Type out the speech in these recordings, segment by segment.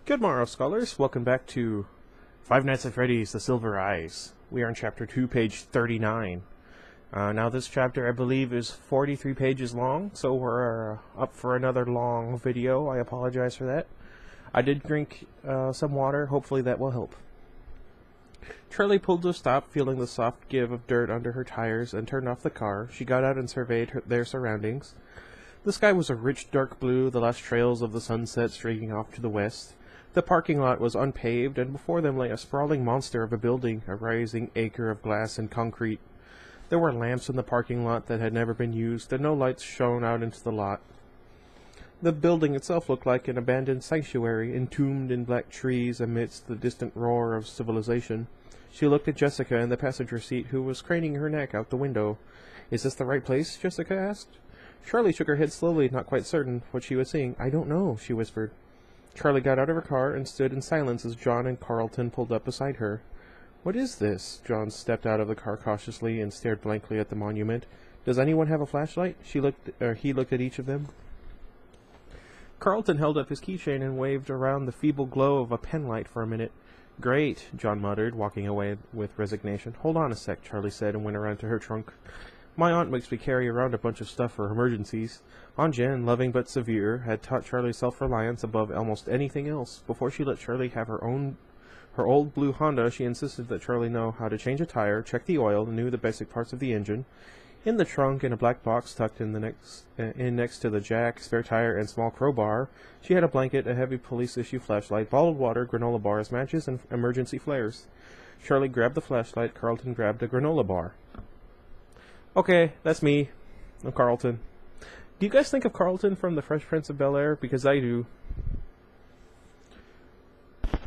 Good morrow, scholars. Welcome back to Five Nights at Freddy's The Silver Eyes. We are in Chapter 2, page 39. Now this chapter, I believe, is 43 pages long, so we're up for another long video. I apologize for that. I did drink some water. Hopefully that will help. Charlie pulled to a stop, feeling the soft give of dirt under her tires, and turned off the car. She got out and surveyed their surroundings. The sky was a rich dark blue, the last trails of the sunset streaking off to the west. The parking lot was unpaved, and before them lay a sprawling monster of a building, a rising acre of glass and concrete. There were lamps in the parking lot that had never been used, and no lights shone out into the lot. The building itself looked like an abandoned sanctuary, entombed in black trees amidst the distant roar of civilization. She looked at Jessica in the passenger seat, who was craning her neck out the window. "Is this the right place?" Jessica asked. Charlie shook her head slowly, not quite certain what she was seeing. "I don't know," she whispered. Charlie got out of her car and stood in silence as John and Carlton pulled up beside her. "What is this?" John stepped out of the car cautiously and stared blankly at the monument. "Does anyone have a flashlight?" He looked at each of them. Carlton held up his keychain and waved around the feeble glow of a penlight for a minute. "Great," John muttered, walking away with resignation. "Hold on a sec," Charlie said, and went around to her trunk. "My aunt makes me carry around a bunch of stuff for emergencies." Aunt Jen, loving but severe, had taught Charlie self-reliance above almost anything else. Before she let Charlie have her old blue Honda, she insisted that Charlie know how to change a tire, check the oil, and knew the basic parts of the engine. In the trunk, in a black box tucked in next to the jack, spare tire, and small crowbar, she had a blanket, a heavy police-issue flashlight, bottled water, granola bars, matches, and emergency flares. Charlie grabbed the flashlight. Carlton grabbed a granola bar. "Okay, that's me. I'm Carlton." Do you guys think of Carlton from The Fresh Prince of Bel-Air? Because I do.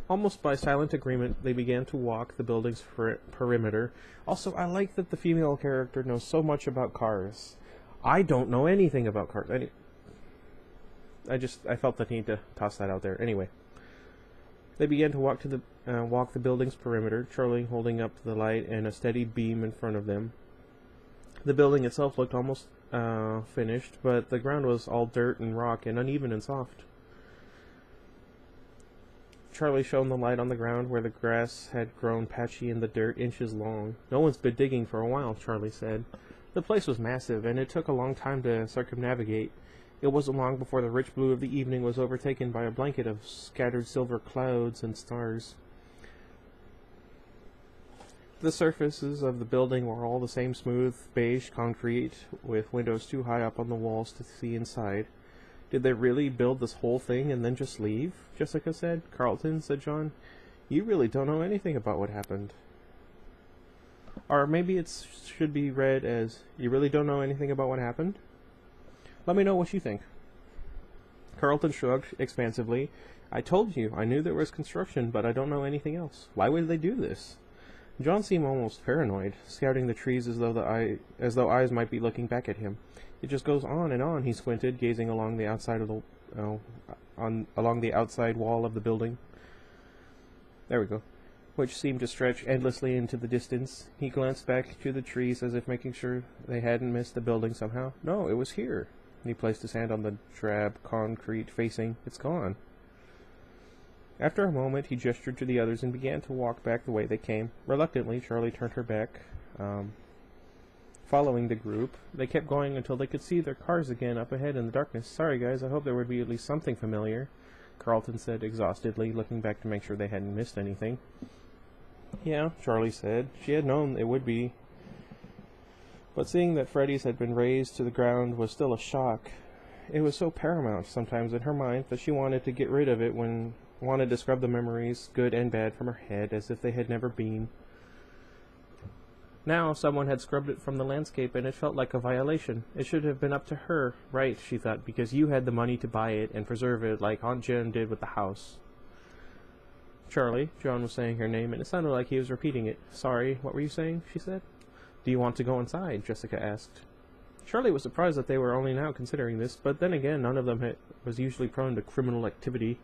Almost by silent agreement, they began to walk the building's perimeter. Also, I like that the female character knows so much about cars. I don't know anything about cars. I felt the need to toss that out there. Anyway, they began to walk the building's perimeter, Charlie holding up the light and a steady beam in front of them. The building itself looked almost finished, but the ground was all dirt and rock and uneven and soft. Charlie shone the light on the ground where the grass had grown patchy in the dirt, inches long. "No one's been digging for a while," Charlie said. The place was massive, and it took a long time to circumnavigate. It wasn't long before the rich blue of the evening was overtaken by a blanket of scattered silver clouds and stars. The surfaces of the building were all the same smooth, beige concrete, with windows too high up on the walls to see inside. "Did they really build this whole thing and then just leave?" Jessica said. "Carlton," said John, "you really don't know anything about what happened." Or maybe it should be read as, "You really don't know anything about what happened?" Let me know what you think. Carlton shrugged expansively. "I told you, I knew there was construction, but I don't know anything else. Why would they do this?" John seemed almost paranoid, scouting the trees as though eyes might be looking back at him. "It just goes on and on," he squinted, gazing along the outside along the outside wall of the building. There we go. Which seemed to stretch endlessly into the distance. He glanced back to the trees as if making sure they hadn't missed the building somehow. "No, it was here." He placed his hand on the drab concrete facing. "It's gone." After a moment, he gestured to the others and began to walk back the way they came. Reluctantly, Charlie turned her back, following the group. They kept going until they could see their cars again up ahead in the darkness. "Sorry, guys, I hope there would be at least something familiar," Carlton said exhaustedly, looking back to make sure they hadn't missed anything. "Yeah," Charlie said. She had known it would be. But seeing that Freddy's had been razed to the ground was still a shock. It was so paramount sometimes in her mind that she wanted to get rid of it, wanted to scrub the memories, good and bad, from her head as if they had never been. Now someone had scrubbed it from the landscape, and it felt like a violation. It should have been up to her, right, she thought, because you had the money to buy it and preserve it like Aunt Jen did with the house. "Charlie," John was saying her name, and it sounded like he was repeating it. "Sorry, what were you saying?" she said. "Do you want to go inside?" Jessica asked. Charlie was surprised that they were only now considering this, but then again, none of them was usually prone to criminal activity.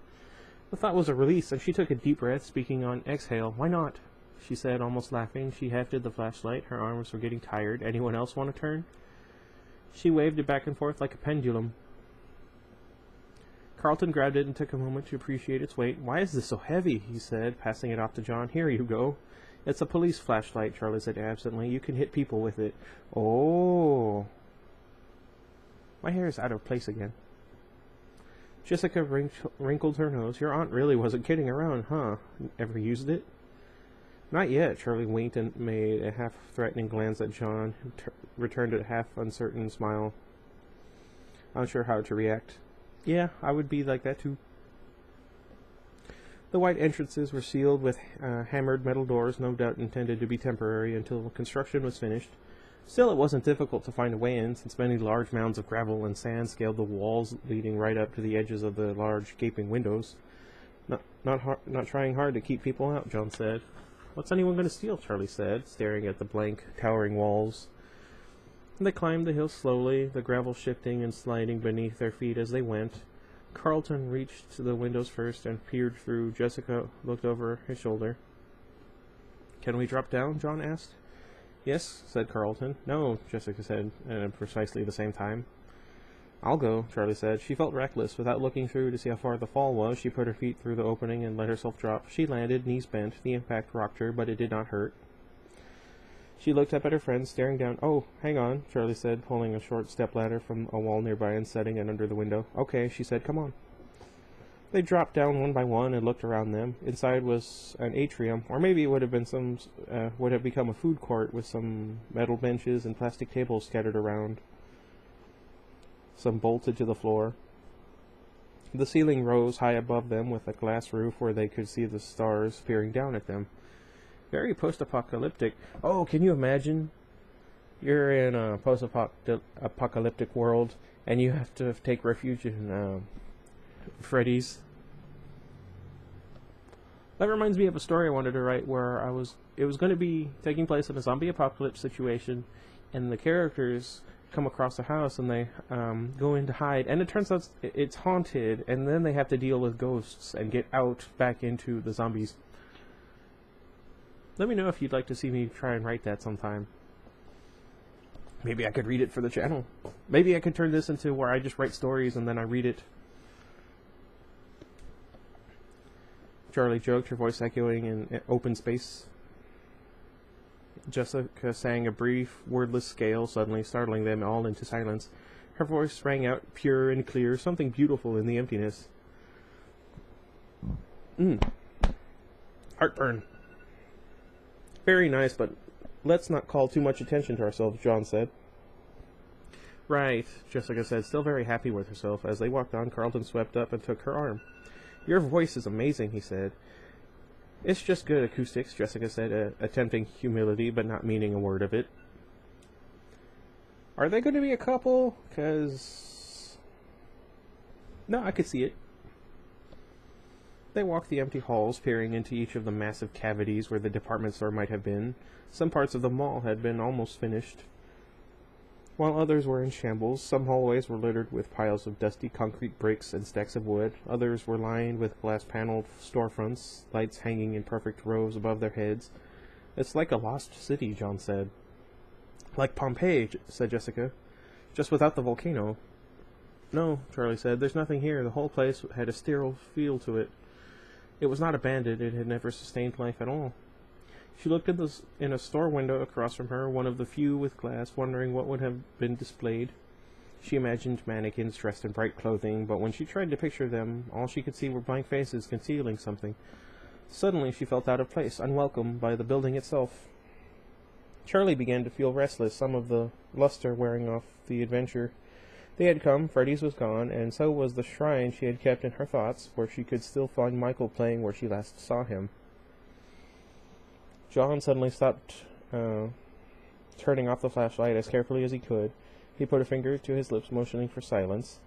The thought was a release, and she took a deep breath, speaking on exhale. "Why not?" she said, almost laughing. She hefted the flashlight. Her arms were getting tired. "Anyone else want to turn?" She waved it back and forth like a pendulum. Carlton grabbed it and took a moment to appreciate its weight. "Why is this so heavy?" he said, passing it off to John. "Here you go." "It's a police flashlight," Charlie said absently. "You can hit people with it." "Oh." My hair is out of place again. Jessica wrinkled her nose. "Your aunt really wasn't kidding around, huh? Ever used it?" "Not yet." Charlie winked and made a half-threatening glance at John, who returned a half-uncertain smile, unsure how to react. "Yeah, I would be like that too." The white entrances were sealed with hammered metal doors, no doubt intended to be temporary until construction was finished. Still, it wasn't difficult to find a way in, since many large mounds of gravel and sand scaled the walls leading right up to the edges of the large gaping windows. Not trying hard to keep people out," John said. "What's anyone going to steal?" Charlie said, staring at the blank, towering walls. They climbed the hill slowly, the gravel shifting and sliding beneath their feet as they went. Carlton reached to the windows first and peered through. Jessica looked over his shoulder. "Can we drop down?" John asked. "Yes," said Carlton. "No," Jessica said at precisely the same time. "I'll go," Charlie said. She felt reckless. Without looking through to see how far the fall was, she put her feet through the opening and let herself drop. She landed, knees bent. The impact rocked her, but it did not hurt. She looked up at her friend, staring down. "Oh, hang on," Charlie said, pulling a short stepladder from a wall nearby and setting it under the window. "Okay," she said. "Come on." They dropped down one by one and looked around them. Inside was an atrium, or maybe it would have become a food court with some metal benches and plastic tables scattered around, some bolted to the floor. The ceiling rose high above them with a glass roof where they could see the stars peering down at them. Very post-apocalyptic. Oh, can you imagine? You're in a post-apocalyptic world, and you have to take refuge in Freddy's. That reminds me of a story I wanted to write where it was going to be taking place in a zombie apocalypse situation, and the characters come across a house and they go in to hide, and it turns out it's haunted, and then they have to deal with ghosts and get out back into the zombies. Let me know if you'd like to see me try and write that sometime. Maybe I could read it for the channel. Maybe I could turn this into where I just write stories and then I read it. Charlie joked, her voice echoing in open space. Jessica sang a brief, wordless scale, suddenly startling them all into silence. Her voice rang out pure and clear, something beautiful in the emptiness. Heartburn. "Very nice, but let's not call too much attention to ourselves," John said. "Right," Jessica said, still very happy with herself. As they walked on, Carlton swept up and took her arm. "Your voice is amazing," he said. "It's just good acoustics," Jessica said, attempting humility, but not meaning a word of it. "Are they going to be a couple? 'Cause... No, I could see it." They walked the empty halls, peering into each of the massive cavities where the department store might have been. Some parts of the mall had been almost finished, while others were in shambles. Some hallways were littered with piles of dusty concrete bricks and stacks of wood. Others were lined with glass-paneled storefronts, lights hanging in perfect rows above their heads. "It's like a lost city," John said. "Like Pompeii," said Jessica. "Just without the volcano." "No," Charlie said. "There's nothing here. The whole place had a sterile feel to it. It was not abandoned. It had never sustained life at all." She looked in a store window across from her, one of the few with glass, wondering what would have been displayed. She imagined mannequins dressed in bright clothing, but when she tried to picture them, all she could see were blank faces concealing something. Suddenly she felt out of place, unwelcome by the building itself. Charlie began to feel restless, some of the luster wearing off the adventure. They had come, Freddy's was gone, and so was the shrine she had kept in her thoughts, where she could still find Michael playing where she last saw him. John suddenly stopped turning off the flashlight as carefully as he could. He put a finger to his lips, motioning for silence.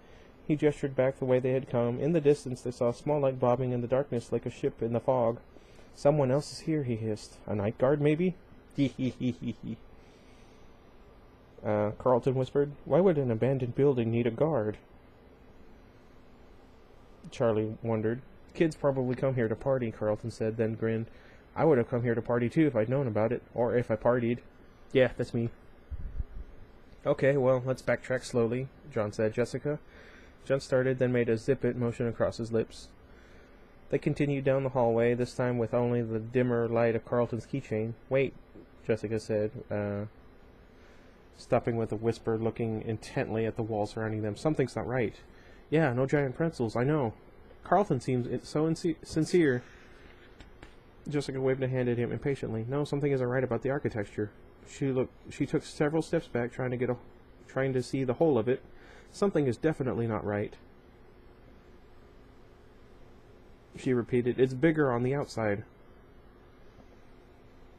He gestured back the way they had come. In the distance they saw a small light bobbing in the darkness like a ship in the fog. "Someone else is here," he hissed. "A night guard, maybe?" "Hee. Carlton whispered. "Why would an abandoned building need a guard?" Charlie wondered. "Kids probably come here to party," Carlton said, then grinned. "I would have come here to party too if I'd known about it, or if I partied." "Yeah, that's me." "Okay, well, let's backtrack slowly," John said. "Jessica, John started, then made a zip-it motion across his lips. They continued down the hallway, this time with only the dimmer light of Carlton's keychain. "Wait," Jessica said, stopping with a whisper, looking intently at the wall surrounding them. "Something's not right." "Yeah, no giant pretzels, I know. Carlton seems so sincere." Jessica waved a hand at him impatiently. "No, something isn't right about the architecture." She took several steps back, trying to see the whole of it. "Something is definitely not right," she repeated. "It's bigger on the outside."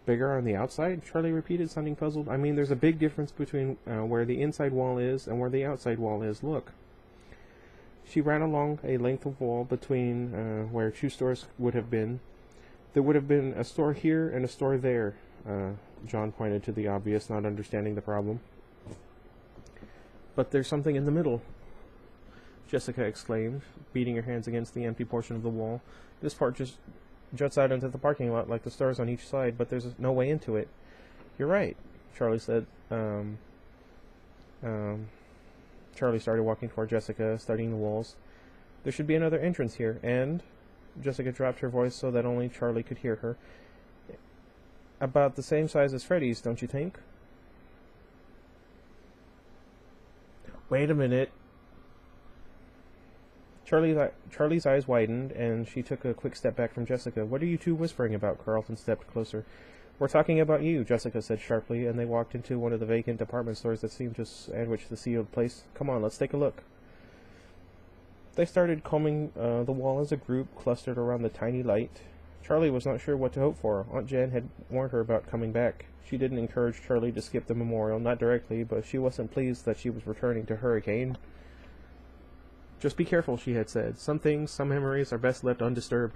"Bigger on the outside?" Charlie repeated, sounding puzzled. "I mean, there's a big difference between where the inside wall is and where the outside wall is. Look." She ran along a length of wall between where two stores would have been. There would have been a store here and a store there. John pointed to the obvious, not understanding the problem. "But there's something in the middle," Jessica exclaimed, beating her hands against the empty portion of the wall. "This part just juts out into the parking lot like the stores on each side, but there's no way into it." "You're right," Charlie said. Charlie started walking toward Jessica, studying the walls. "There should be another entrance here, and..." Jessica dropped her voice so that only Charlie could hear her. "About the same size as Freddy's, don't you think?" "Wait a minute." Charlie's eyes widened, and she took a quick step back from Jessica. "What are you two whispering about?" Carlton stepped closer. "We're talking about you," Jessica said sharply, and they walked into one of the vacant department stores that seemed to sandwich the sealed place. "Come on, let's take a look." They started combing the wall as a group, clustered around the tiny light. Charlie was not sure what to hope for. Aunt Jen had warned her about coming back. She didn't encourage Charlie to skip the memorial, not directly, but she wasn't pleased that she was returning to Hurricane. "Just be careful," she had said. "Some things, some memories, are best left undisturbed."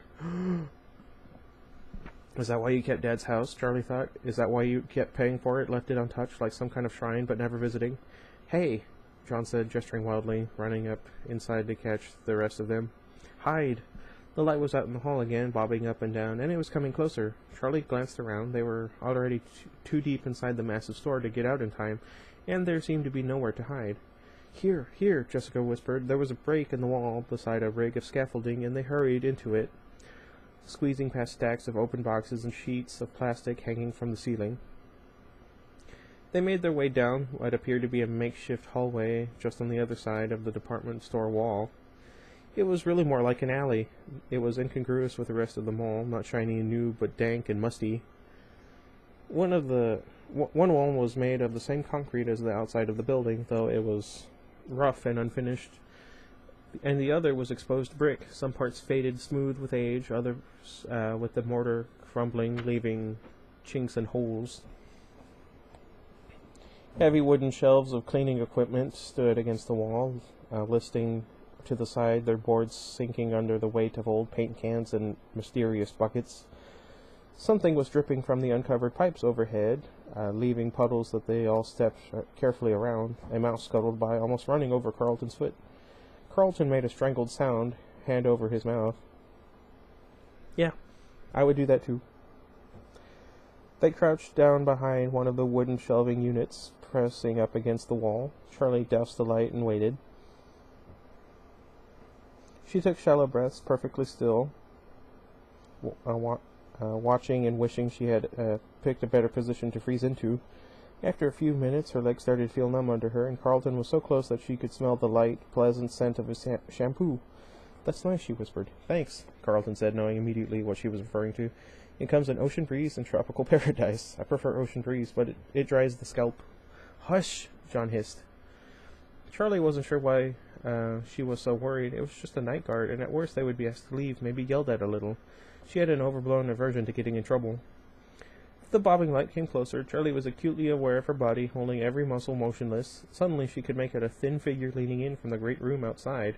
"Is that why you kept Dad's house?" Charlie thought. "Is that why you kept paying for it, left it untouched, like some kind of shrine, but never visiting?" "Hey," John said, gesturing wildly, running up inside to catch the rest of them. "Hide!" The light was out in the hall again, bobbing up and down, and it was coming closer. Charlie glanced around. They were already too deep inside the massive store to get out in time, and there seemed to be nowhere to hide. "Here, here," Jessica whispered. There was a break in the wall beside a rig of scaffolding, and they hurried into it, squeezing past stacks of open boxes and sheets of plastic hanging from the ceiling. They made their way down what appeared to be a makeshift hallway just on the other side of the department store wall. It was really more like an alley. It was incongruous with the rest of the mall, not shiny and new, but dank and musty. One wall was made of the same concrete as the outside of the building, though it was rough and unfinished, and the other was exposed brick, some parts faded smooth with age, others with the mortar crumbling, leaving chinks and holes. Heavy wooden shelves of cleaning equipment stood against the wall, listing to the side, their boards sinking under the weight of old paint cans and mysterious buckets. Something was dripping from the uncovered pipes overhead, leaving puddles that they all stepped carefully around. A mouse scuttled by, almost running over Carlton's foot. Carlton made a strangled sound, hand over his mouth. "Yeah, I would do that too." They crouched down behind one of the wooden shelving units, pressing up against the wall. Charlie doused the light and waited. She took shallow breaths, perfectly still, watching and wishing she had picked a better position to freeze into. After a few minutes, her legs started to feel numb under her, and Carlton was so close that she could smell the light, pleasant scent of his shampoo. "That's nice," she whispered. "Thanks," Carlton said, knowing immediately what she was referring to. "It comes in ocean breeze and tropical paradise. I prefer ocean breeze, but it dries the scalp." "Hush!" John hissed. Charlie wasn't sure why she was so worried. It was just a night guard, and at worst they would be asked to leave, maybe yelled at a little. She had an overblown aversion to getting in trouble. The bobbing light came closer. Charlie was acutely aware of her body, holding every muscle motionless. Suddenly she could make out a thin figure leaning in from the great room outside.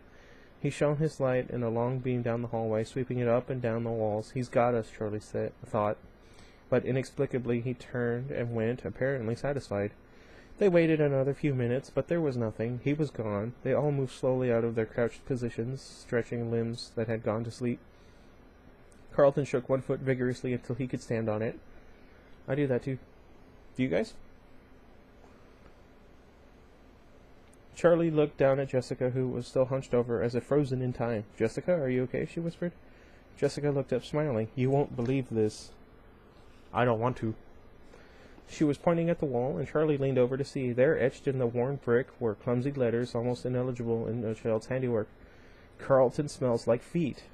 He shone his light in a long beam down the hallway, sweeping it up and down the walls. "He's got us," Charlie thought. But inexplicably he turned and went, apparently satisfied. They waited another few minutes, but there was nothing. He was gone. They all moved slowly out of their crouched positions, stretching limbs that had gone to sleep. Carlton shook one foot vigorously until he could stand on it. "I do that too. Do you guys?" Charlie looked down at Jessica, who was still hunched over, as if frozen in time. "Jessica, are you okay?" she whispered. Jessica looked up, smiling. "You won't believe this." "I don't want to." She was pointing at the wall, and Charlie leaned over to see. There, etched in the worn brick, were clumsy letters, almost illegible in a child's handiwork. "Carlton smells like feet."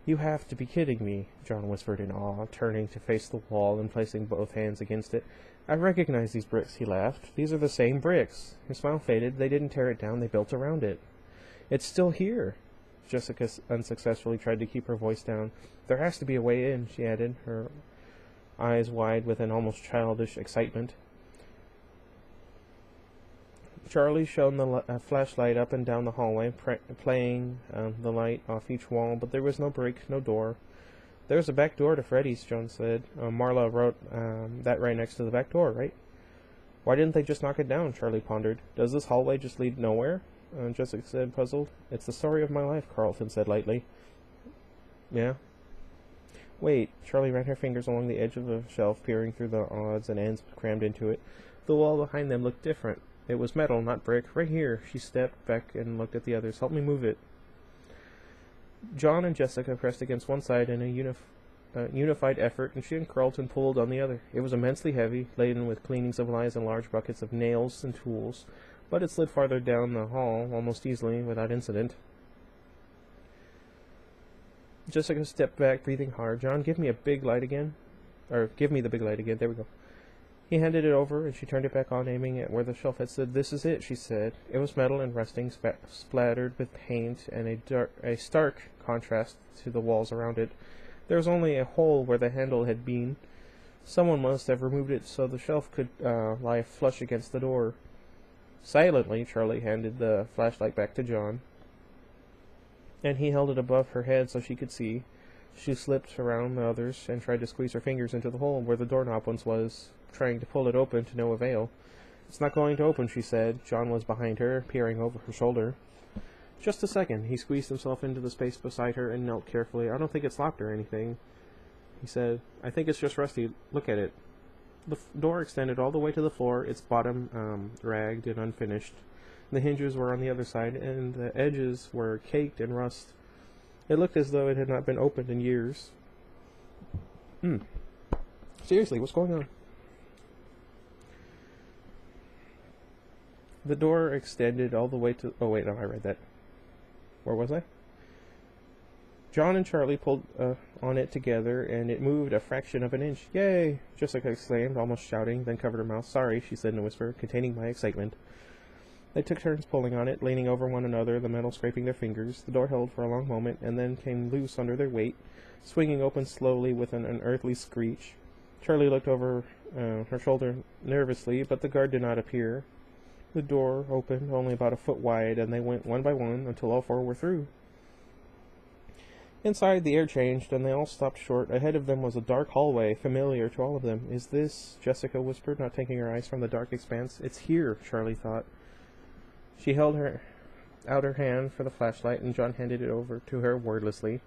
"You have to be kidding me," John whispered in awe, turning to face the wall and placing both hands against it. "I recognize these bricks," he laughed. "These are the same bricks." His smile faded. "They didn't tear it down, they built around it." "It's still here." Jessica unsuccessfully tried to keep her voice down. "There has to be a way in," she added, her eyes wide with an almost childish excitement. Charlie shone the flashlight up and down the hallway, playing the light off each wall, but there was no break, no door. "There's a back door to Freddy's," John said. "Marla wrote that right next to the back door, right?" "Why didn't they just knock it down?" Charlie pondered. "Does this hallway just lead nowhere?" Jessica said, puzzled. "It's the story of my life," Carlton said lightly. "Yeah?" "Wait." Charlie ran her fingers along the edge of the shelf, peering through the odds and ends crammed into it. The wall behind them looked different. It was metal, not brick. "Right here." She stepped back and looked at the others. "Help me move it." John and Jessica pressed against one side in a unified effort, and she and Carlton pulled on the other. It was immensely heavy, laden with cleaning supplies and large buckets of nails and tools, but it slid farther down the hall almost easily, without incident. Jessica stepped back, breathing hard. "John, give me the big light again. There we go." He handed it over, and she turned it back on, aiming at where the shelf had stood. "This is it," she said. It was metal and rusting, splattered with paint, and a stark contrast to the walls around it. There was only a hole where the handle had been. Someone must have removed it so the shelf could lie flush against the door. Silently, Charlie handed the flashlight back to John, and he held it above her head so she could see. She slipped around the others and tried to squeeze her fingers into the hole where the doorknob once was, trying to pull it open to no avail. "It's not going to open," she said. John was behind her, peering over her shoulder. "Just a second." He squeezed himself into the space beside her and knelt carefully. "I don't think it's locked or anything," he said. "I think it's just rusty. Look at it." The door extended all the way to the floor, its bottom ragged and unfinished. The hinges were on the other side, and the edges were caked in rust. It looked as though it had not been opened in years. Seriously, what's going on? The door extended all the way to... Oh, wait, no, I read that. Where was I? John and Charlie pulled on it together, and it moved a fraction of an inch. "Yay!" Jessica exclaimed, almost shouting, then covered her mouth. "Sorry," she said in a whisper, containing my excitement. They took turns pulling on it, leaning over one another, the metal scraping their fingers. The door held for a long moment, and then came loose under their weight, swinging open slowly with an unearthly screech. Charlie looked over her shoulder nervously, but the guard did not appear. The door opened only about a foot wide, and they went one by one until all four were through. Inside, the air changed, and they all stopped short. Ahead of them was a dark hallway, familiar to all of them. "Is this?" Jessica whispered, not taking her eyes from the dark expanse. "It's here," Charlie thought. She held out her hand for the flashlight, and John handed it over to her wordlessly.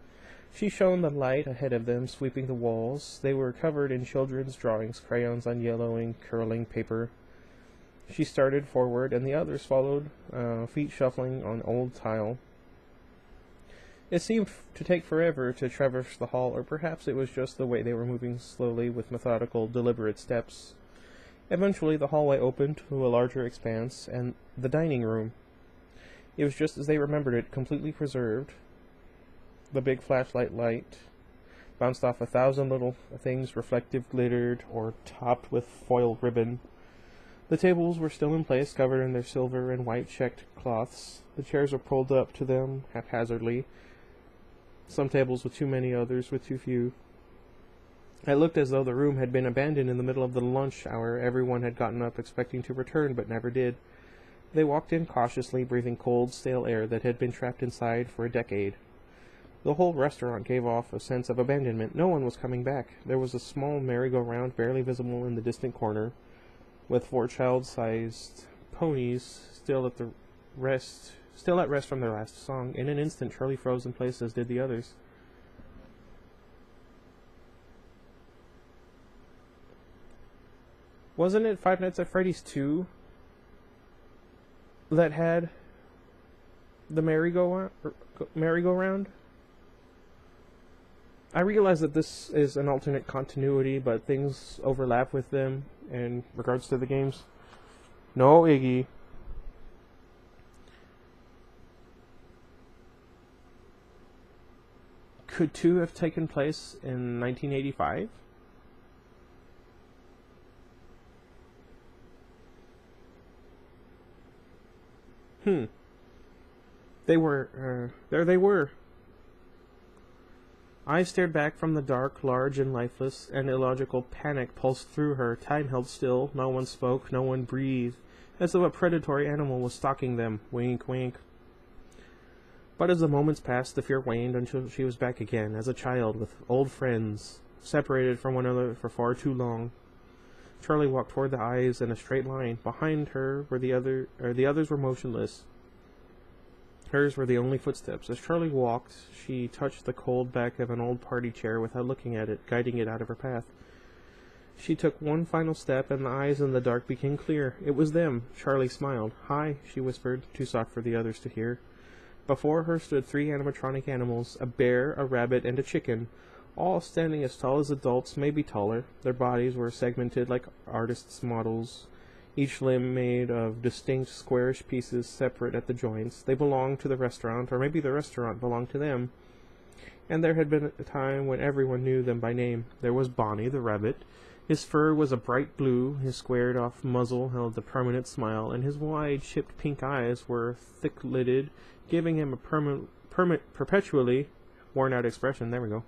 She shone the light ahead of them, sweeping the walls. They were covered in children's drawings, crayons on yellowing, curling paper. She started forward, and the others followed, feet shuffling on old tile. It seemed to take forever to traverse the hall, or perhaps it was just the way they were moving slowly with methodical, deliberate steps. Eventually the hallway opened to a larger expanse, and the dining room. It was just as they remembered it, completely preserved. The big flashlight light bounced off 1,000 little things, reflective, glittered, or topped with foil ribbon. The tables were still in place, covered in their silver and white checked cloths. The chairs were pulled up to them haphazardly, some tables with too many, others with too few. It looked as though the room had been abandoned in the middle of the lunch hour. Everyone had gotten up expecting to return, but never did. They walked in cautiously, breathing cold, stale air that had been trapped inside for a decade. The whole restaurant gave off a sense of abandonment. No one was coming back. There was a small merry-go-round barely visible in the distant corner, with 4 child-sized ponies still at rest from their last song. In an instant, Charlie froze in place, as did the others. "Wasn't it Five Nights at Freddy's 2? that had the merry-go-round. I realize that this is an alternate continuity, but things overlap with them in regards to the games. No, Iggy. Could 2 have taken place in 1985? There they were. Eyes stared back from the dark, large and lifeless. An illogical panic pulsed through her. Time held still. No one spoke. No one breathed. As though a predatory animal was stalking them. Wink, wink. But as the moments passed, the fear waned until she was back again, as a child with old friends, separated from one another for far too long. Charlie walked toward the eyes in a straight line. Behind her were the others were motionless. Hers were the only footsteps. As Charlie walked, she touched the cold back of an old party chair without looking at it, guiding it out of her path. She took one final step, and the eyes in the dark became clear. It was them. Charlie smiled. "Hi," she whispered, too soft for the others to hear. Before her stood 3 animatronic animals, a bear, a rabbit, and a chicken, all standing as tall as adults, maybe taller. Their bodies were segmented like artists' models, each limb made of distinct squarish pieces separate at the joints. They belonged to the restaurant, or maybe the restaurant belonged to them. And there had been a time when everyone knew them by name. There was Bonnie the rabbit. His fur was a bright blue, his squared-off muzzle held a permanent smile, and his wide, chipped pink eyes were thick-lidded, giving him a perpetually worn-out expression. There we go.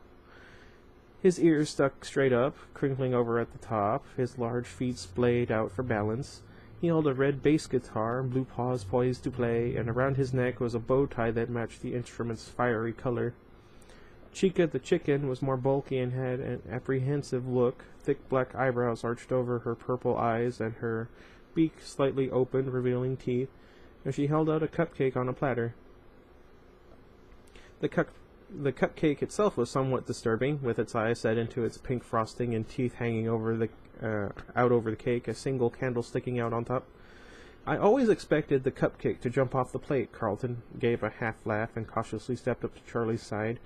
His ears stuck straight up, crinkling over at the top, his large feet splayed out for balance. He held a red bass guitar, blue paws poised to play, and around his neck was a bow tie that matched the instrument's fiery color. Chica the chicken was more bulky and had an apprehensive look. Thick black eyebrows arched over her purple eyes, and her beak slightly open, revealing teeth, and she held out a cupcake on a platter. The cupcake itself was somewhat disturbing, with its eyes set into its pink frosting and teeth hanging over the cake, a single candle sticking out on top. "I always expected the cupcake to jump off the plate." Carlton gave a half laugh and cautiously stepped up to Charlie's side.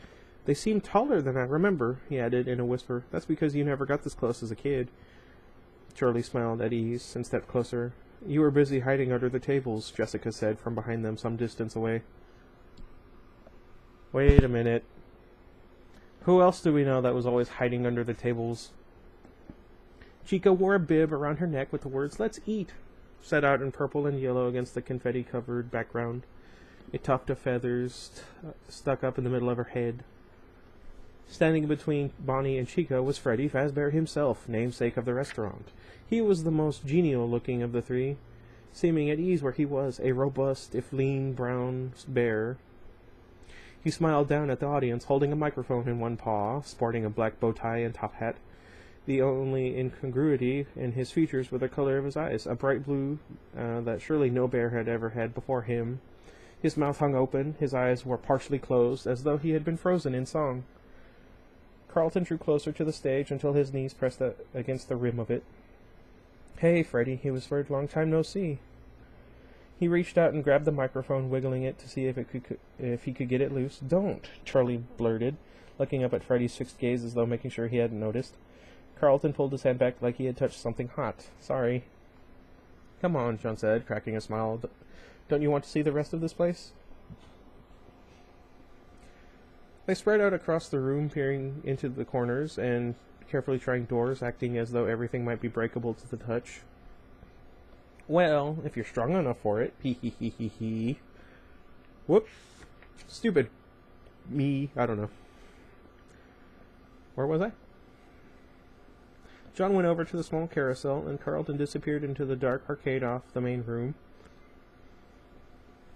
"They seem taller than I remember," he added in a whisper. "That's because you never got this close as a kid." Charlie smiled at ease and stepped closer. "You were busy hiding under the tables," Jessica said from behind them some distance away. Wait a minute. Who else do we know that was always hiding under the tables? Chica wore a bib around her neck with the words, "Let's eat," set out in purple and yellow against the confetti-covered background. A tuft of feathers stuck up in the middle of her head. Standing between Bonnie and Chica was Freddy Fazbear himself, namesake of the restaurant. He was the most genial-looking of the 3, seeming at ease where he was, a robust, if lean, brown bear. He smiled down at the audience, holding a microphone in one paw, sporting a black bow tie and top hat. The only incongruity in his features were the color of his eyes, a bright blue that surely no bear had ever had before him. His mouth hung open, his eyes were partially closed, as though he had been frozen in song. Carlton drew closer to the stage until his knees pressed against the rim of it. "Hey, Freddy," he whispered, "long time no see." He reached out and grabbed the microphone, wiggling it to see if he could get it loose. "Don't," Charlie blurted, looking up at Freddy's fixed gaze as though making sure he hadn't noticed. Carlton pulled his hand back like he had touched something hot. "Sorry." "Come on," John said, cracking a smile. "Don't you want to see the rest of this place?" They spread out across the room, peering into the corners and carefully trying doors, acting as though everything might be breakable to the touch. "Well, if you're strong enough for it. Hee hee hee hee hee. Whoop. Stupid. Me. I don't know. Where was I?" John went over to the small carousel, and Carlton disappeared into the dark arcade off the main room.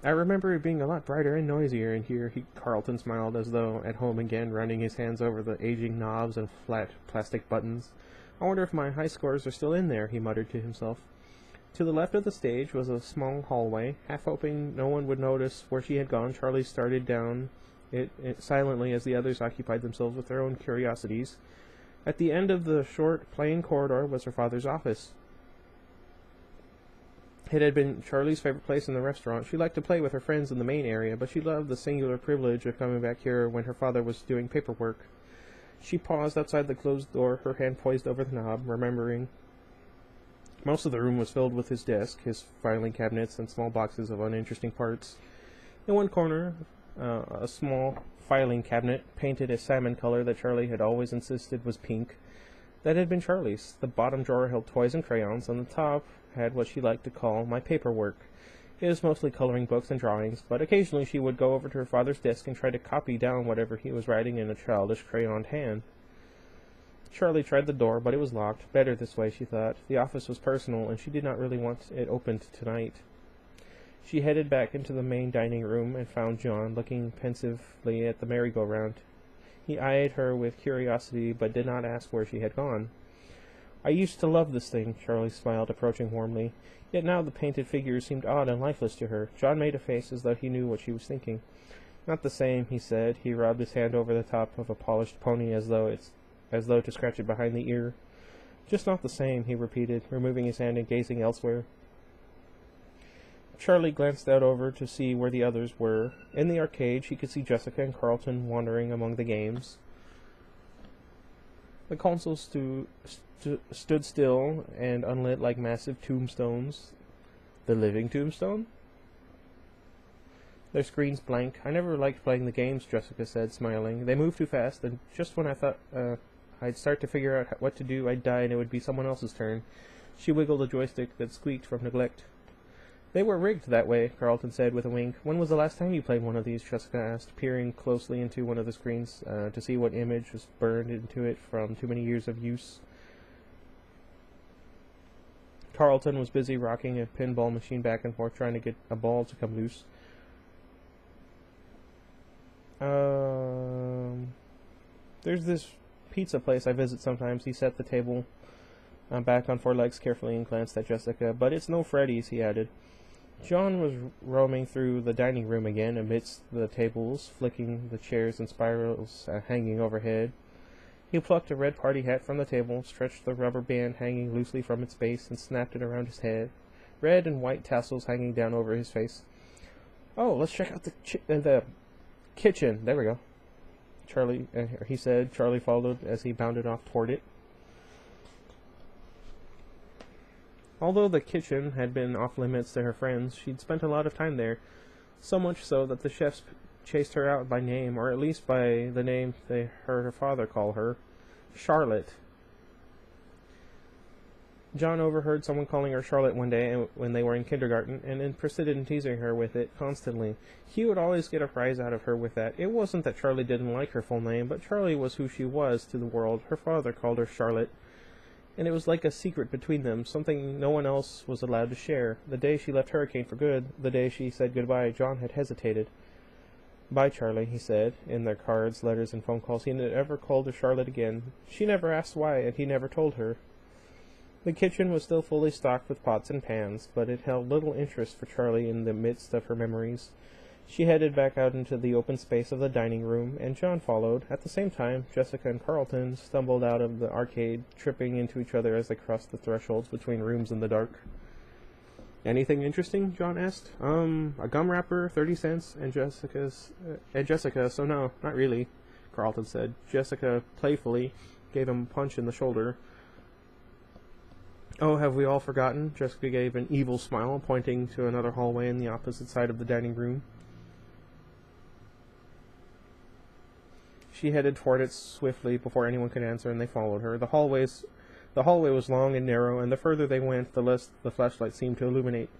"I remember it being a lot brighter and noisier in here," Carlton smiled as though at home again, running his hands over the aging knobs and flat plastic buttons. "I wonder if my high scores are still in there," he muttered to himself. To the left of the stage was a small hallway. Half hoping no one would notice where she had gone, Charlie started down it silently as the others occupied themselves with their own curiosities. At the end of the short, plain corridor was her father's office. It had been Charlie's favorite place in the restaurant. She liked to play with her friends in the main area, but she loved the singular privilege of coming back here when her father was doing paperwork. She paused outside the closed door, her hand poised over the knob, remembering. Most of the room was filled with his desk, his filing cabinets, and small boxes of uninteresting parts. In one corner, a small filing cabinet, painted a salmon color that Charlie had always insisted was pink. That had been Charlie's. The bottom drawer held toys and crayons, and the top had what she liked to call my paperwork. It was mostly coloring books and drawings, but occasionally she would go over to her father's desk and try to copy down whatever he was writing in a childish crayoned hand. Charlie tried the door, but it was locked. Better this way, she thought. The office was personal, and she did not really want it opened tonight. She headed back into the main dining room and found John looking pensively at the merry-go-round. He eyed her with curiosity, but did not ask where she had gone. I used to love this thing, Charlie smiled, approaching warmly. Yet now the painted figures seemed odd and lifeless to her. John made a face as though he knew what she was thinking. Not the same, he said. He rubbed his hand over the top of a polished pony as though to scratch it behind the ear. Just not the same, he repeated, removing his hand and gazing elsewhere. Charlie glanced out over to see where the others were. In the arcade, she could see Jessica and Carlton wandering among the games. The consoles stood still and unlit like massive tombstones. The living tombstone? Their screens blank. I never liked playing the games, Jessica said, smiling. They moved too fast, and just when I thought I'd start to figure out what to do, I'd die and it would be someone else's turn. She wiggled a joystick that squeaked from neglect. They were rigged that way, Carlton said with a wink. When was the last time you played one of these? Jessica asked, peering closely into one of the screens to see what image was burned into it from too many years of use. Carlton was busy rocking a pinball machine back and forth, trying to get a ball to come loose. There's this pizza place I visit sometimes. He set the table back on four legs carefully and glanced at Jessica. But it's no Freddy's, he added. John was roaming through the dining room again amidst the tables, flicking the chairs and spirals hanging overhead. He plucked a red party hat from the table, stretched the rubber band hanging loosely from its base, and snapped it around his head. Red and white tassels hanging down over his face. Oh, let's check out the kitchen. There we go. Charlie, he said. Charlie followed as he bounded off toward it. Although the kitchen had been off-limits to her friends, she'd spent a lot of time there, so much so that the chefs chased her out by name, or at least by the name they heard her father call her, Charlotte. John overheard someone calling her Charlotte one day when they were in kindergarten, and persisted in teasing her with it constantly. He would always get a rise out of her with that. It wasn't that Charlie didn't like her full name, but Charlie was who she was to the world. Her father called her Charlotte, and it was like a secret between them, something no one else was allowed to share. The day she left Hurricane for good, the day she said goodbye, John had hesitated. Bye, Charlie, he said, in their cards, letters, and phone calls. He never called her Charlotte again. She never asked why, and he never told her. The kitchen was still fully stocked with pots and pans, but it held little interest for Charlie in the midst of her memories. She headed back out into the open space of the dining room, and John followed. At the same time, Jessica and Carlton stumbled out of the arcade, tripping into each other as they crossed the thresholds between rooms in the dark. Anything interesting? John asked. A gum wrapper, 30 cents, and Jessica, so no, not really, Carlton said. Jessica playfully gave him a punch in the shoulder. Oh, have we all forgotten? Jessica gave an evil smile, pointing to another hallway on the opposite side of the dining room. She headed toward it swiftly before anyone could answer, and they followed her. The hallway was long and narrow, and the further they went, the less the flashlight seemed to illuminate.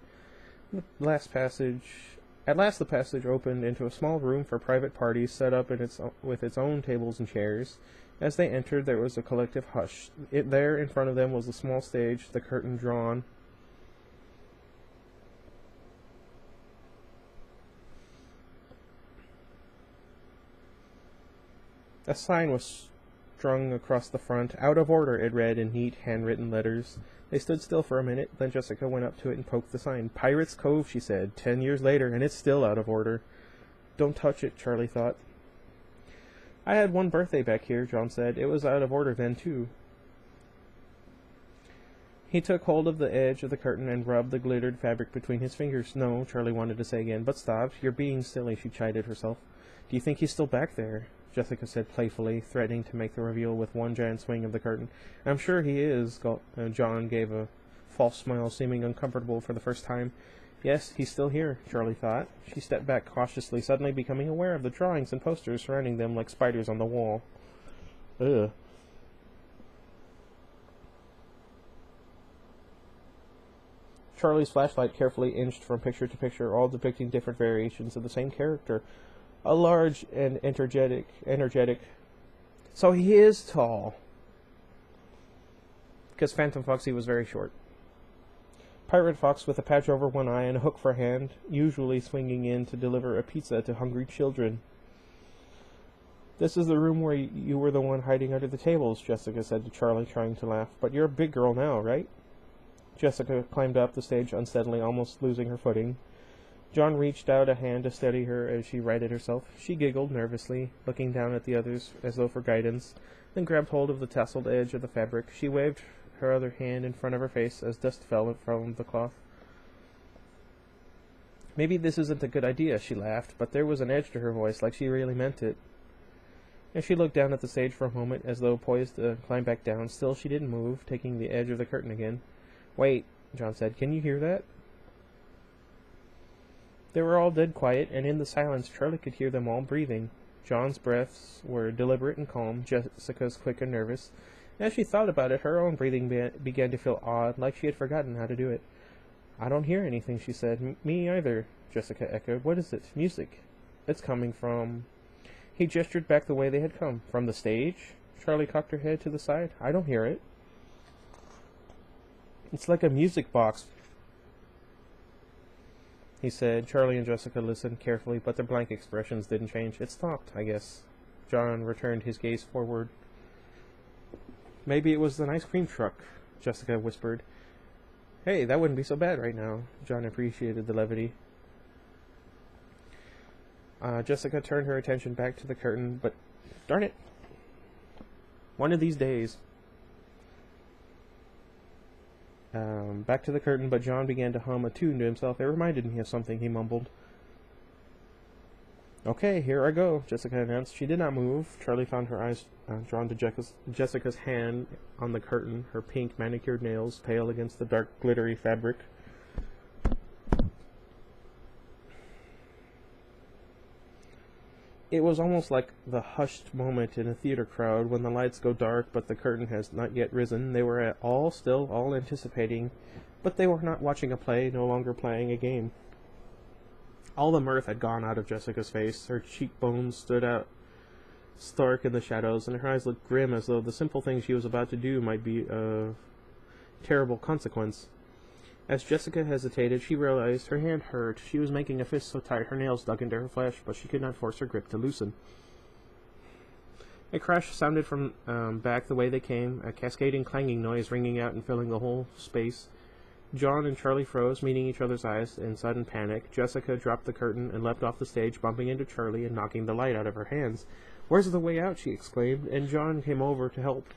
At last, the passage opened into a small room for private parties, set up with its own tables and chairs. As they entered, there was a collective hush. There, in front of them, was a small stage, the curtain drawn. A sign was strung across the front. Out of order, it read in neat, handwritten letters. They stood still for a minute, then Jessica went up to it and poked the sign. Pirates Cove, she said, 10 years later, and it's still out of order. Don't touch it, Charlie thought. I had one birthday back here, John said. It was out of order then, too. He took hold of the edge of the curtain and rubbed the glittered fabric between his fingers. No, Charlie wanted to say again, but stopped. You're being silly, she chided herself. Do you think he's still back there? Jessica said playfully, threatening to make the reveal with one giant swing of the curtain. I'm sure he is. John gave a false smile, seeming uncomfortable for the first time. Yes, he's still here, Charlie thought. She stepped back cautiously, suddenly becoming aware of the drawings and posters surrounding them like spiders on the wall. Ugh. Charlie's flashlight carefully inched from picture to picture, all depicting different variations of the same character. A large and energetic. So he is tall. Because Phantom Foxy was very short. Pirate Fox with a patch over one eye and a hook for a hand, usually swinging in to deliver a pizza to hungry children. This is the room where you were the one hiding under the tables, Jessica said to Charlie, trying to laugh. But you're a big girl now, right? Jessica climbed up the stage unsteadily, almost losing her footing. John reached out a hand to steady her as she righted herself. She giggled nervously, looking down at the others as though for guidance, then grabbed hold of the tasseled edge of the fabric. She waved her other hand in front of her face as dust fell from the cloth. Maybe this isn't a good idea, she laughed, but there was an edge to her voice, like she really meant it. As she looked down at the stage for a moment, as though poised to climb back down, still she didn't move, taking the edge of the curtain again. Wait, John said. Can you hear that? They were all dead quiet, and in the silence Charlie could hear them all breathing. John's breaths were deliberate and calm, Jessica's quick and nervous. As she thought about it, her own breathing began to feel odd, like she had forgotten how to do it. I don't hear anything, she said. Me either, Jessica echoed. What is it? Music. It's coming from... He gestured back the way they had come. From the stage? Charlie cocked her head to the side. I don't hear it. It's like a music box, he said. Charlie and Jessica listened carefully, but their blank expressions didn't change. It stopped, I guess. John returned his gaze forward. Maybe it was an ice cream truck, Jessica whispered. Hey, that wouldn't be so bad right now. John appreciated the levity. Jessica turned her attention back to the curtain, but darn it. One of these days. Back to the curtain, but John began to hum a tune to himself. It reminded me of something, he mumbled. Okay, here I go, Jessica announced. She did not move. Charlie found her eyes drawn to Jessica's hand on the curtain, her pink manicured nails pale against the dark glittery fabric. It was almost like the hushed moment in a theater crowd when the lights go dark but the curtain has not yet risen. They were all anticipating, but they were not watching a play, no longer playing a game. All the mirth had gone out of Jessica's face. Her cheekbones stood out stark in the shadows, and her eyes looked grim, as though the simple thing she was about to do might be of terrible consequence. As Jessica hesitated, she realized her hand hurt. She was making a fist so tight her nails dug into her flesh, but she could not force her grip to loosen. A crash sounded from back the way they came, a cascading clanging noise ringing out and filling the whole space. John and Charlie froze, meeting each other's eyes in sudden panic. Jessica dropped the curtain and leapt off the stage, bumping into Charlie and knocking the light out of her hands. "Where's the way out?" she exclaimed, and John came over to help.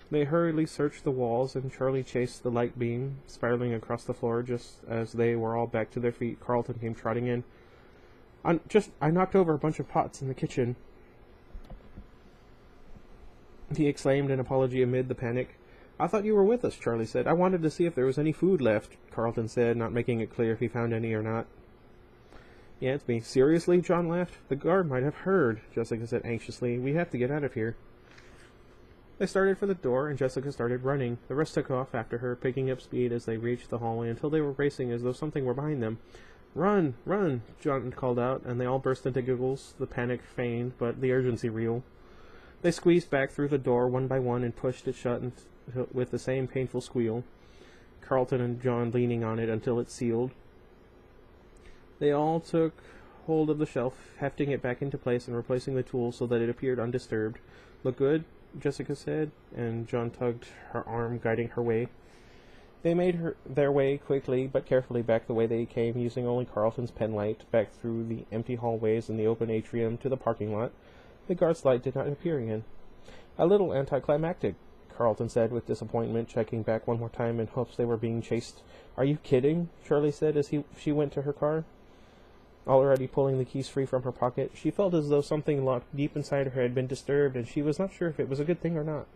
They hurriedly searched the walls, and Charlie chased the light beam, spiraling across the floor. Just as they were all back to their feet, Carlton came trotting in. I knocked over a bunch of pots in the kitchen," he exclaimed in apology amid the panic. "I thought you were with us," Charlie said. "I wanted to see if there was any food left," Carlton said, not making it clear if he found any or not. "Yeah, it's me." "Seriously?" John laughed. "The guard might have heard," Jessica said anxiously. "We have to get out of here." They started for the door, and Jessica started running. The rest took off after her, picking up speed as they reached the hallway until they were racing as though something were behind them. "Run! Run!" John called out, and they all burst into giggles, the panic feigned, but the urgency real. They squeezed back through the door one by one and pushed it shut with the same painful squeal, Carlton and John leaning on it until it sealed. They all took hold of the shelf, hefting it back into place and replacing the tool so that it appeared undisturbed. "Look good?" Jessica said, and John tugged her arm, guiding her way. They made their way quickly but carefully back the way they came, using only Carlton's penlight, back through the empty hallways and the open atrium to the parking lot. The guard's light did not appear again. "A little anticlimactic," Carlton said with disappointment, checking back one more time in hopes they were being chased. Are you kidding? Charlie said as she went to her car, already pulling the keys free from her pocket. She felt as though something locked deep inside her had been disturbed, and she was not sure if it was a good thing or not.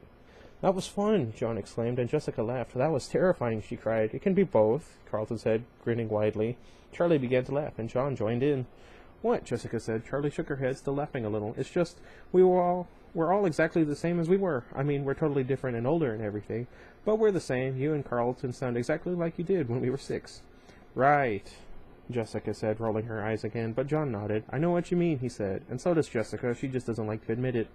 That was fun, John exclaimed, and Jessica laughed. That was terrifying, she cried. It can be both, Carlton said, grinning widely. Charlie began to laugh, and John joined in. What? Jessica said. Charlie shook her head, still laughing a little. It's just, we're all exactly the same as we were. I mean, we're totally different and older and everything, but we're the same. You and Carlton sound exactly like you did when we were 6. Right, Jessica said, rolling her eyes again, but John nodded. I know what you mean, he said, and so does Jessica. She just doesn't like to admit it.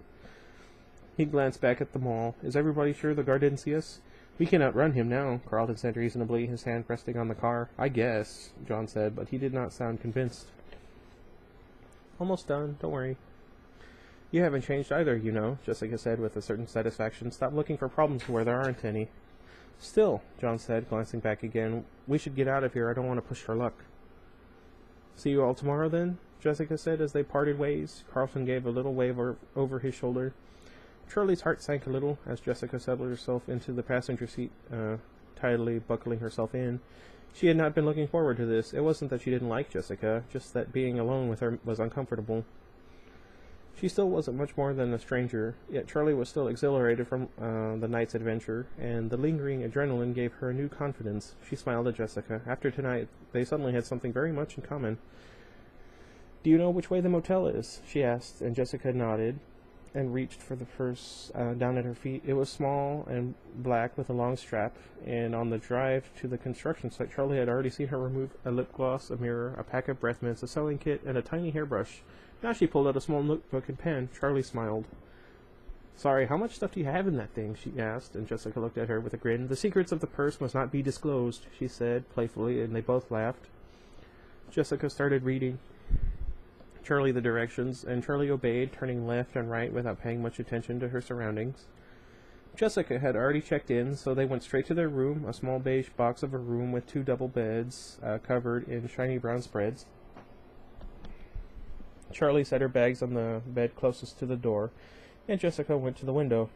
He glanced back at the mall. Is everybody sure the guard didn't see us? We can outrun him now, Carlton said reasonably, his hand resting on the car. I guess, John said, but he did not sound convinced. Almost done, don't worry. You haven't changed either, you know, Jessica said with a certain satisfaction. Stop looking for problems where there aren't any. Still, John said, glancing back again, we should get out of here. I don't want to push for luck. See you all tomorrow, then? Jessica said as they parted ways. Carlton gave a little wave over his shoulder. Charlie's heart sank a little as Jessica settled herself into the passenger seat, tidily buckling herself in. She had not been looking forward to this. It wasn't that she didn't like Jessica, just that being alone with her was uncomfortable. She still wasn't much more than a stranger, yet Charlie was still exhilarated from the night's adventure, and the lingering adrenaline gave her a new confidence. She smiled at Jessica. After tonight, they suddenly had something very much in common. Do you know which way the motel is? She asked, and Jessica nodded and reached for the purse down at her feet. It was small and black with a long strap, and on the drive to the construction site, Charlie had already seen her remove a lip gloss, a mirror, a pack of breath mints, a sewing kit, and a tiny hairbrush. Now she pulled out a small notebook and pen. Charlie smiled. Sorry, how much stuff do you have in that thing? She asked, and Jessica looked at her with a grin. The secrets of the purse must not be disclosed, she said playfully, and they both laughed. Jessica started reading Charlie the directions, and Charlie obeyed, turning left and right without paying much attention to her surroundings. Jessica had already checked in, so they went straight to their room, a small beige box of a room with 2 double beds covered in shiny brown spreads. Charlie set her bags on the bed closest to the door, and Jessica went to the window.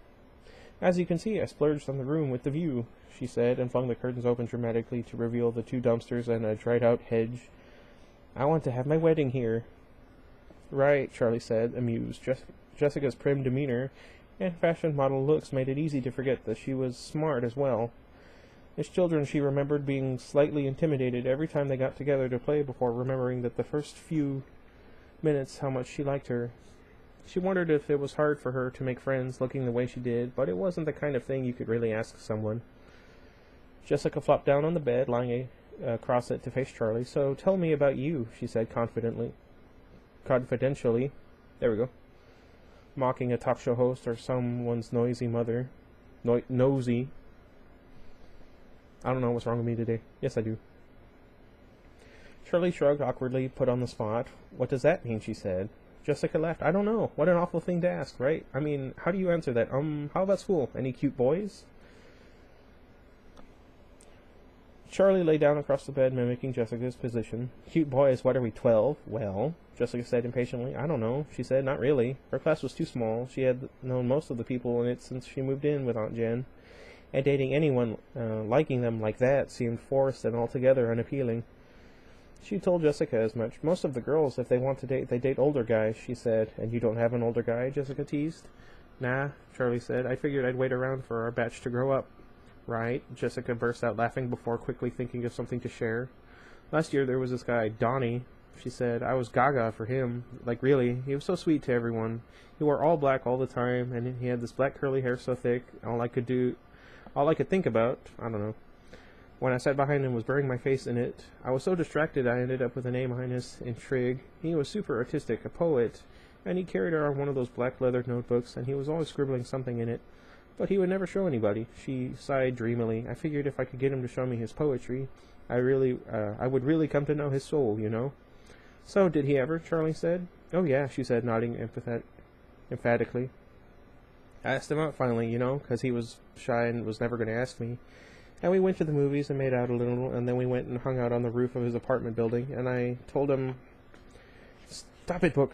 As you can see, I splurged on the room with the view, she said, and flung the curtains open dramatically to reveal the 2 dumpsters and a dried-out hedge. I want to have my wedding here. Right, Charlie said, amused. Jessica's prim demeanor and fashion model looks made it easy to forget that she was smart as well. As children, she remembered being slightly intimidated every time they got together to play before remembering that the first few minutes how much she liked her. She wondered if it was hard for her to make friends looking the way she did, but it wasn't the kind of thing you could really ask someone. Jessica flopped down on the bed, lying across it to face Charlie. So tell me about you, she said confidentially. There we go. Mocking a talk show host or someone's noisy mother. Nosy. I don't know what's wrong with me today. Yes, I do. Charlie shrugged awkwardly, put on the spot. What does that mean, she said. Jessica laughed. I don't know. What an awful thing to ask, right? I mean, how do you answer that? How about school? Any cute boys? Charlie lay down across the bed, mimicking Jessica's position. Cute boys, what are we, 12? Well, Jessica said impatiently. I don't know, she said. Not really. Her class was too small. She had known most of the people in it since she moved in with Aunt Jen. And dating anyone liking them like that seemed forced and altogether unappealing. She told Jessica as much. Most of the girls, if they want to date, they date older guys, she said. And you don't have an older guy? Jessica teased. Nah, Charlie said. I figured I'd wait around for our batch to grow up. Right, Jessica burst out laughing before quickly thinking of something to share. Last year there was this guy, Donnie, she said. I was gaga for him. Like, really, he was so sweet to everyone. He wore all black all the time, and he had this black curly hair so thick, all I could think about, I don't know, when I sat behind him was burying my face in it. I was so distracted I ended up with an A- in Trig. He was super artistic, a poet, and he carried around one of those black leather notebooks, and he was always scribbling something in it. But he would never show anybody. She sighed dreamily. I figured if I could get him to show me his poetry, I would really come to know his soul, you know. So, did he ever? Charlie said. Oh yeah, she said, nodding emphatically. I asked him out finally, you know, because he was shy and was never going to ask me. And we went to the movies and made out a little, and then we went and hung out on the roof of his apartment building, and I told him... Stop it, book!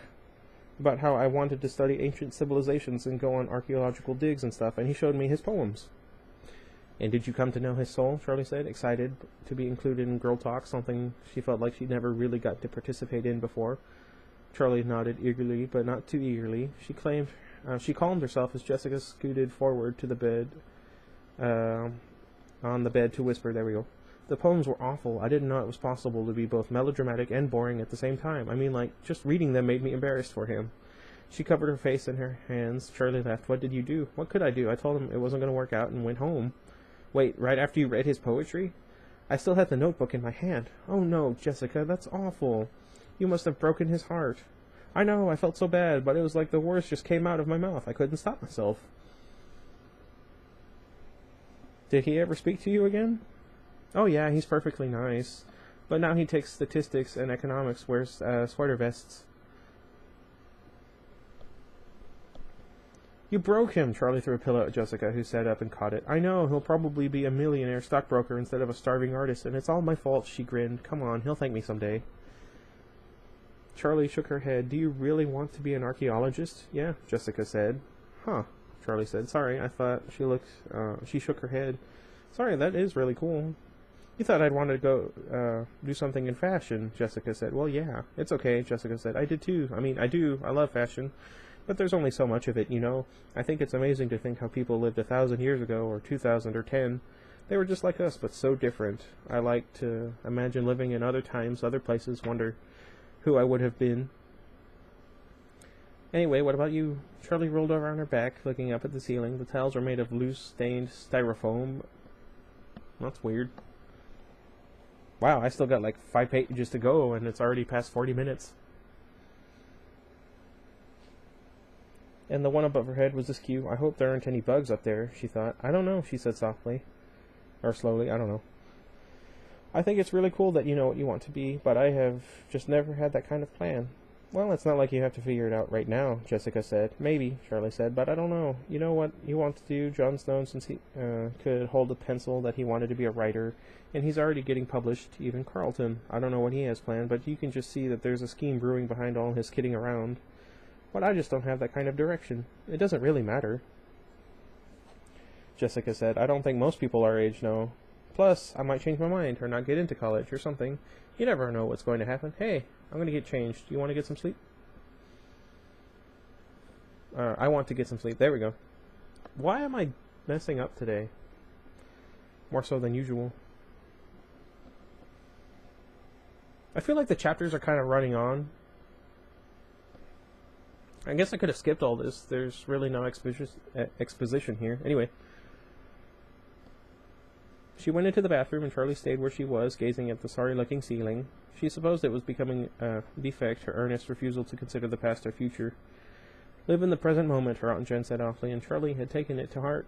about how I wanted to study ancient civilizations and go on archaeological digs and stuff, and he showed me his poems. And did you come to know his soul? Charlie said, excited to be included in girl talk, something she felt like she'd never really got to participate in before. Charlie nodded eagerly, but not too eagerly. She calmed herself as Jessica scooted forward to the bed, on the bed to whisper, there we go. The poems were awful. I didn't know it was possible to be both melodramatic and boring at the same time. I mean, like, just reading them made me embarrassed for him. She covered her face in her hands. Charlie laughed. What did you do? What could I do? I told him it wasn't going to work out and went home. Wait, right after you read his poetry? I still had the notebook in my hand. Oh no, Jessica, that's awful. You must have broken his heart. I know, I felt so bad, but it was like the words just came out of my mouth. I couldn't stop myself. Did he ever speak to you again? Oh yeah, he's perfectly nice. But now he takes statistics and economics, wears sweater vests. You broke him, Charlie threw a pillow at Jessica, who sat up and caught it. I know, he'll probably be a millionaire stockbroker instead of a starving artist, and it's all my fault, she grinned. Come on, he'll thank me someday. Charlie shook her head. Do you really want to be an archaeologist? Yeah, Jessica said. Huh, Charlie said. Sorry, I thought she shook her head. Sorry, that is really cool. You thought I'd want to go do something in fashion, Jessica said. Well, yeah, it's okay, Jessica said. I did too. I mean, I do. I love fashion. But there's only so much of it, you know. I think it's amazing to think how people lived 1,000 years ago, or 2,000, or 10. They were just like us, but so different. I like to imagine living in other times, other places, wonder who I would have been. Anyway, what about you? Charlie rolled over on her back, looking up at the ceiling. The tiles were made of loose, stained styrofoam. That's weird. Wow, I still got like 5 pages to go, and it's already past 40 minutes. And the one above her head was askew. I hope there aren't any bugs up there, she thought. I don't know, she said softly. Or slowly, I don't know. I think it's really cool that you know what you want to be, but I have just never had that kind of plan. Well, it's not like you have to figure it out right now, Jessica said. Maybe, Charlie said, but I don't know. You know what you want to do? Jon Snow, since he could hold a pencil, that he wanted to be a writer, and he's already getting published. Even Carlton. I don't know what he has planned, but you can just see that there's a scheme brewing behind all his kidding around. But I just don't have that kind of direction. It doesn't really matter. Jessica said, I don't think most people our age know. Plus, I might change my mind, or not get into college, or something. You never know what's going to happen. Hey, I'm going to get changed. Do you want to get some sleep? I want to get some sleep. There we go. Why am I messing up today? More so than usual. I feel like the chapters are kind of running on. I guess I could have skipped all this. There's really no exposition here. Anyway. She went into the bathroom, and Charlie stayed where she was, gazing at the sorry-looking ceiling. She supposed it was becoming a defect, her earnest refusal to consider the past or future. Live in the present moment, her Aunt Jen said awfully, and Charlie had taken it to heart.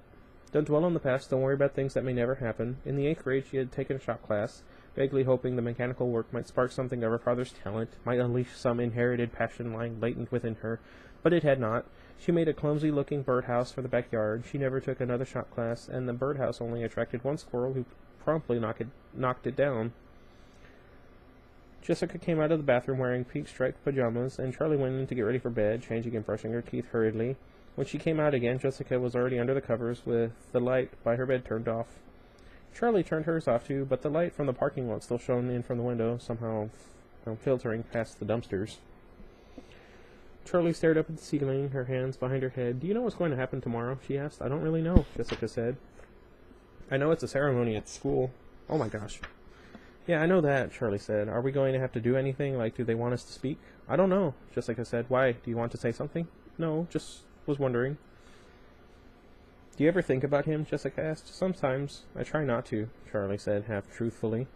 Don't dwell on the past, don't worry about things that may never happen. In the 8th grade, she had taken a shop class, vaguely hoping the mechanical work might spark something of her father's talent, might unleash some inherited passion lying latent within her, but it had not. She made a clumsy-looking birdhouse for the backyard. She never took another shop class, and the birdhouse only attracted one squirrel who promptly knocked it down. Jessica came out of the bathroom wearing pink-striped pajamas, and Charlie went in to get ready for bed, changing and brushing her teeth hurriedly. When she came out again, Jessica was already under the covers, with the light by her bed turned off. Charlie turned hers off too, but the light from the parking lot still shone in from the window, somehow filtering past the dumpsters. Charlie stared up at the ceiling, her hands behind her head. Do you know what's going to happen tomorrow? She asked. I don't really know, Jessica said. I know it's a ceremony at school. Oh my gosh. Yeah, I know that, Charlie said. Are we going to have to do anything? Like, do they want us to speak? I don't know, Jessica said. Why? Do you want to say something? No, just was wondering. Do you ever think about him? Jessica asked. Sometimes. I try not to, Charlie said, half truthfully.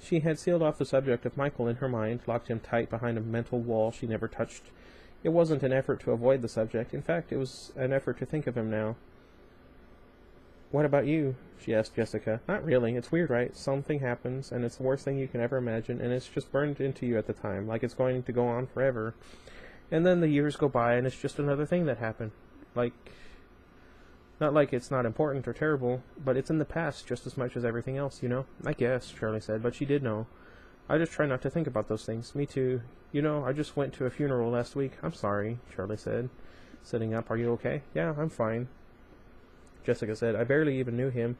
She had sealed off the subject of Michael in her mind, locked him tight behind a mental wall she never touched. It wasn't an effort to avoid the subject. In fact, it was an effort to think of him now. What about you? She asked Jessica. Not really. It's weird, right? Something happens, and it's the worst thing you can ever imagine, and it's just burned into you at the time, like it's going to go on forever. And then the years go by, and it's just another thing that happened. Not like it's not important or terrible, but it's in the past just as much as everything else, you know? I guess, Charlie said, but she did know. I just try not to think about those things. Me too. You know, I just went to a funeral last week. I'm sorry, Charlie said, sitting up. Are you okay? Yeah, I'm fine. Jessica said, I barely even knew him.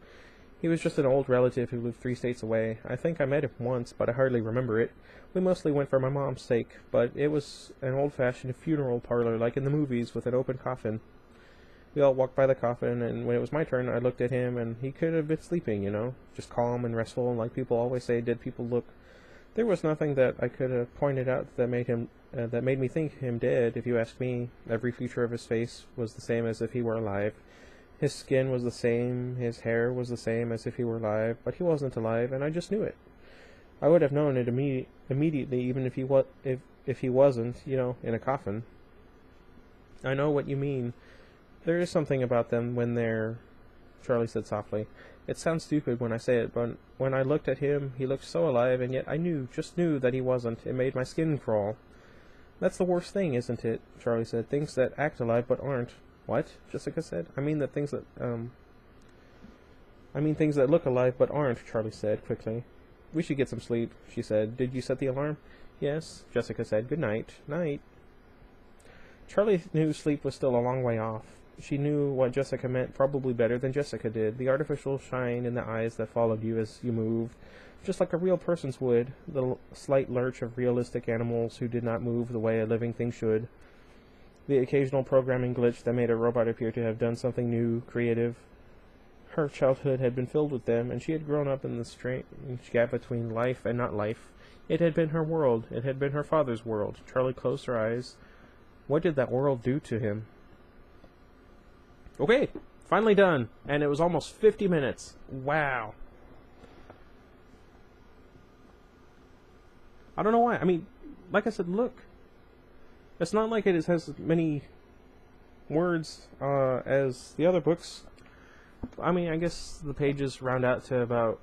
He was just an old relative who lived 3 states away. I think I met him once, but I hardly remember it. We mostly went for my mom's sake, but it was an old-fashioned funeral parlor like in the movies with an open coffin. We all walked by the coffin, and when it was my turn, I looked at him, and he could have been sleeping, you know, just calm and restful, and like people always say, dead people look. There was nothing that I could have pointed out that made me think him dead, if you ask me. Every feature of his face was the same as if he were alive. His skin was the same, his hair was the same as if he were alive, but he wasn't alive, and I just knew it. I would have known it immediately, even if he wasn't, you know, in a coffin. I know what you mean. There is something about them when they're... Charlie said softly. It sounds stupid when I say it, but when I looked at him, he looked so alive, and yet I just knew that he wasn't. It made my skin crawl. That's the worst thing, isn't it? Charlie said. Things that act alive but aren't. What? Jessica said. I mean things that look alive but aren't, Charlie said quickly. We should get some sleep, she said. Did you set the alarm? Yes, Jessica said. Good night. Night. Charlie knew sleep was still a long way off. She knew what Jessica meant probably better than Jessica did. The artificial shine in the eyes that followed you as you moved, just like a real person's would. The slight lurch of realistic animals who did not move the way a living thing should. The occasional programming glitch that made a robot appear to have done something new, creative. Her childhood had been filled with them, and she had grown up in the strange gap between life and not life. It had been her world. It had been her father's world. Charlie closed her eyes. What did that world do to him? Okay, finally done. And it was almost 50 minutes. Wow. I don't know why. I mean, like I said, look. It's not like it has as many words as the other books. I mean, I guess the pages round out to about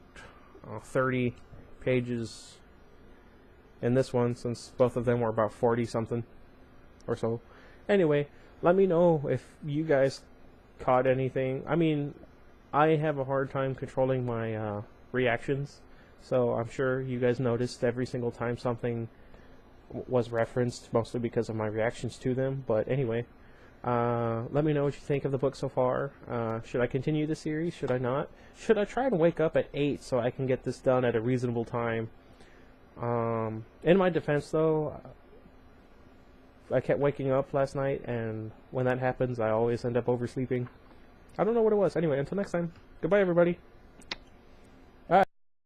30 pages in this one, since both of them were about 40-something or so. Anyway, let me know if you guys caught anything. I mean, I have a hard time controlling my reactions, so I'm sure you guys noticed every single time something was referenced, mostly because of my reactions to them. But anyway, let me know what you think of the book so far. Should I continue the series? Should I not? Should I try and wake up at 8 so I can get this done at a reasonable time? In my defense, though, I kept waking up last night, and when that happens, I always end up oversleeping. I don't know what it was. Anyway, until next time, goodbye, everybody.